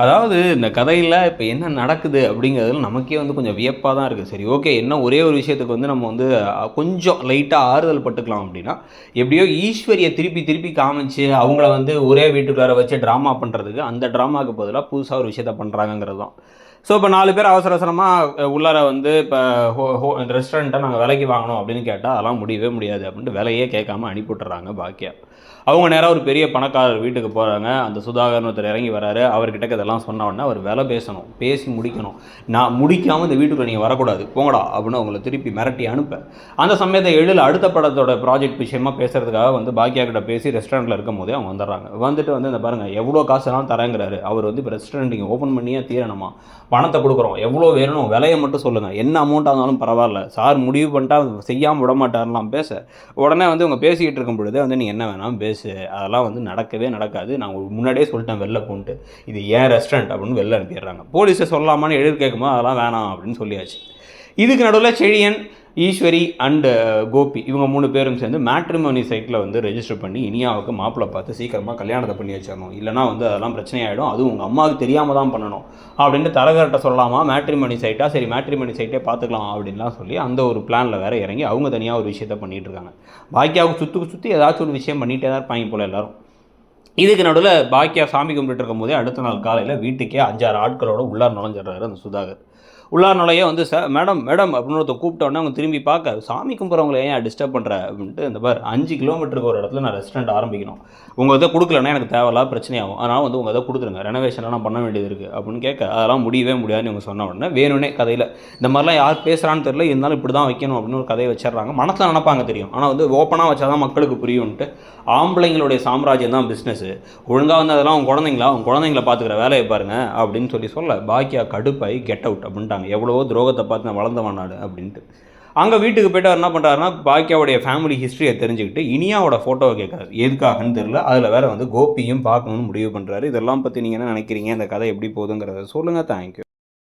அதாவது இந்த கதையில இப்ப என்ன நடக்குது அப்படிங்கிறதுல நமக்கே வந்து கொஞ்சம் வியப்பா தான் இருக்கு. சரி ஓகே, என்ன ஒரே ஒரு விஷயத்துக்கு வந்து நம்ம வந்து கொஞ்சம் லைட்டா ஆறுதல் பட்டுக்கலாம் அப்படின்னா, எப்படியோ ஈஸ்வரிய திருப்பி திருப்பி காமிச்சு, அவங்கள வந்து ஒரே வீட்டுக்குள்ளார வச்சு ட்ராமா பண்றதுக்கு, அந்த ட்ராமாக்கு பதிலா புதுசா ஒரு விஷயத்த பண்றாங்கங்கிறது தான். ஸோ, இப்ப 4 பேர் அவசர அவசரமா உள்ளார வந்து இப்ப ஹோ ஹோ ரெஸ்டாரண்ட்ட நாங்க விலைக்கு வாங்கணும் அப்படின்னு கேட்டா, அதெல்லாம் முடியவே முடியாது அப்படின்ட்டு விலையே கேட்காம அனுப்பி விட்டுர்றாங்க பாக்கியா. அவங்க நேரா ஒரு பெரிய பணக்காரர் வீட்டுக்கு போறாங்க. அந்த சுதாகர்னு ஒருத்தர் இறங்கி வராரு. அவர்கிட்ட இதெல்லாம் சொன்ன உடனே அவர் விலை பேசணும். பேசி முடிக்கணும். நான் முடிக்காம இந்த வீட்டுக்குள்ள நீங்க வரக்கூடாது. போங்கடா அப்படின்னு அவங்கள திருப்பி மிரட்டி அனுப்ப. அந்த சமயத்தை எழில் அடுத்த படத்தோட ப்ராஜெக்ட் விஷயமா பேசுறதுக்காக வந்து பாக்கியா கிட்ட பேசி ரெஸ்டாரண்ட்ல இருக்கும்போதே அவங்க வந்துடுறாங்க. வந்துட்டு வந்து இந்த பாருங்க எவ்வளோ காசுனாலும் தரேங்கிறாரு. அவர் வந்து இப்போ ரெஸ்டாரண்ட் நீங்க ஓப்பன் பண்ணியே தீரணுமா? பணத்தை கொடுக்குறோம். எவ்வளோ வேணும் விலையை மட்டும் சொல்லுங்க. என்ன அமௌண்ட்டாக இருந்தாலும் பரவாயில்ல. சார் முடிவு பண்ணிட்டா செய்யாமல் விட மாட்டார்லாம் பேச. உடனே வந்து இவங்க பேசிக்கிட்டு இருக்கும் பொழுதே வந்து நீ என்ன வேணாலும் பேசு, அதெல்லாம் வந்து நடக்கவே நடக்காது, நான் உங்களுக்கு முன்னாடியே சொல்லிட்டேன் வெளில போன்ட்டு, இது ஏன் ரெஸ்டாரண்ட் அப்படின்னு வெளில அனுப்பிடுறாங்க. போலீஸை சொல்லலாமான்னு எதிர் கேட்கும்போது அதெல்லாம் வேணாம் அப்படின்னு சொல்லியாச்சு. இதுக்கு நடுவில் செழியன், ஈஸ்வரி அண்டு கோபி இவங்க 3 பேரும் சேர்ந்து மேட்ரிமோனி சைட்டில் வந்து ரெஜிஸ்டர் பண்ணி இனியாவுக்கு மாப்பிள்ளை பார்த்து சீக்கிரமாக கல்யாணத்தை பண்ணி வச்சிடணும், இல்லைனா வந்து அதெல்லாம் பிரச்சனையாயிடும், அதுவும் உங்கள் அம்மாவுக்கு தெரியாமல் தான் பண்ணணும் அப்படின்ட்டு தரகர்கிட்ட சொல்லலாமா மேட்ரிமோனி சைட்டாக, சரி மேட்ரிமோனி சைட்டே பார்த்துக்கலாம் அப்படின்லாம் சொல்லி அந்த ஒரு பிளானில் வேற இறங்கி அவங்க தனியாக ஒரு விஷயத்த பண்ணிகிட்டு இருக்காங்க. பாக்கியாவுக்கு சுற்றி ஏதாச்சும் ஒரு விஷயம் பண்ணிகிட்டே தான் இருப்பாங்க போல் எல்லோரும். இதுக்கு நடுவில் பாக்கியா சாமி கும்பிட்டு இருக்கும் போதே அடுத்த நாள் காலையில் வீட்டுக்கே 5-6 ஆட்களோட உள்ளார் நுழைஞ்சிடுறாரு அந்த சுதாகர். உள்ளார் நுழைய வந்து சார் மேடம் மேடம் அப்படின்னு ஒருத்தர் கூப்பிட்டோன்னே அவங்க திரும்பி பார்க்க, சாமி கும்பிட்றவங்கள ஏன் டிஸ்டர்ப் பண்ணுற அப்படின்ட்டு, இந்த பார் 5 கிலோமீட்டருக்கு ஒரு இடத்துல நான் ரெஸ்டாரண்ட் ஆரம்பிக்கணும், உங்கள் இதை கொடுக்கலன்னா எனக்கு தேவையில்லாத பிரச்சனையாகும், அதனால் வந்து உங்கள் இதை கொடுத்துருங்க, ரெனோவேஷன்லாம் நான் பண்ண வேண்டியது இருக்குது அப்படின்னு கேட்க, அதெல்லாம் முடியவே முடியாதுன்னு இவங்க சொன்ன உடனே வேணும்னே கதையில் இந்த மாதிரிலாம் யார் பேசுகிறான்னு தெரியல, இருந்தாலும் இப்படி தான் வைக்கணும் அப்படின்னு ஒரு கதையை வச்சிடறாங்க. மனசில் நினைப்பாங்க தெரியும், ஆனால் வந்து ஓப்பனாக வச்சா தான் மக்களுக்கு புரியும்ன்ட்டு. ஆம்பளைங்களுடைய சாம்ராஜ்யம் தான் பிஸ்னஸ், ஒழுங்காக வந்து அதெல்லாம் அவங்க குழந்தைங்கள பார்த்துக்கிற வேலையை பாருங்க அப்படின்னு சொல்ல பாக்கியா கடுப்பாയി கெட் அவுட் அப்படின்ட்டாங்க. எவ்வளவோ துரோகத்தை பார்த்து நான் வளர்ந்தவன் நாடு அப்படின்ட்டு. அங்கே வீட்டுக்கு போய்ட்டு அவர் என்ன பண்ணுறாருன்னா, பாக்கியாவுடைய ஃபேமிலி ஹிஸ்ட்ரியை தெரிஞ்சுக்கிட்டு இனியாவோட ஃபோட்டோவை கேட்குறாரு. எதுக்காகன்னு தெரியல. அதில் வேறு வந்து கோபியும் பார்க்கணும்னு முடிவு பண்ணுறாரு. இதெல்லாம் பற்றி நீங்கள் என்ன நினைக்கிறீங்க, இந்த கதை எப்படி போகுதுங்கிறத சொல்லுங்கள். தேங்க்யூ.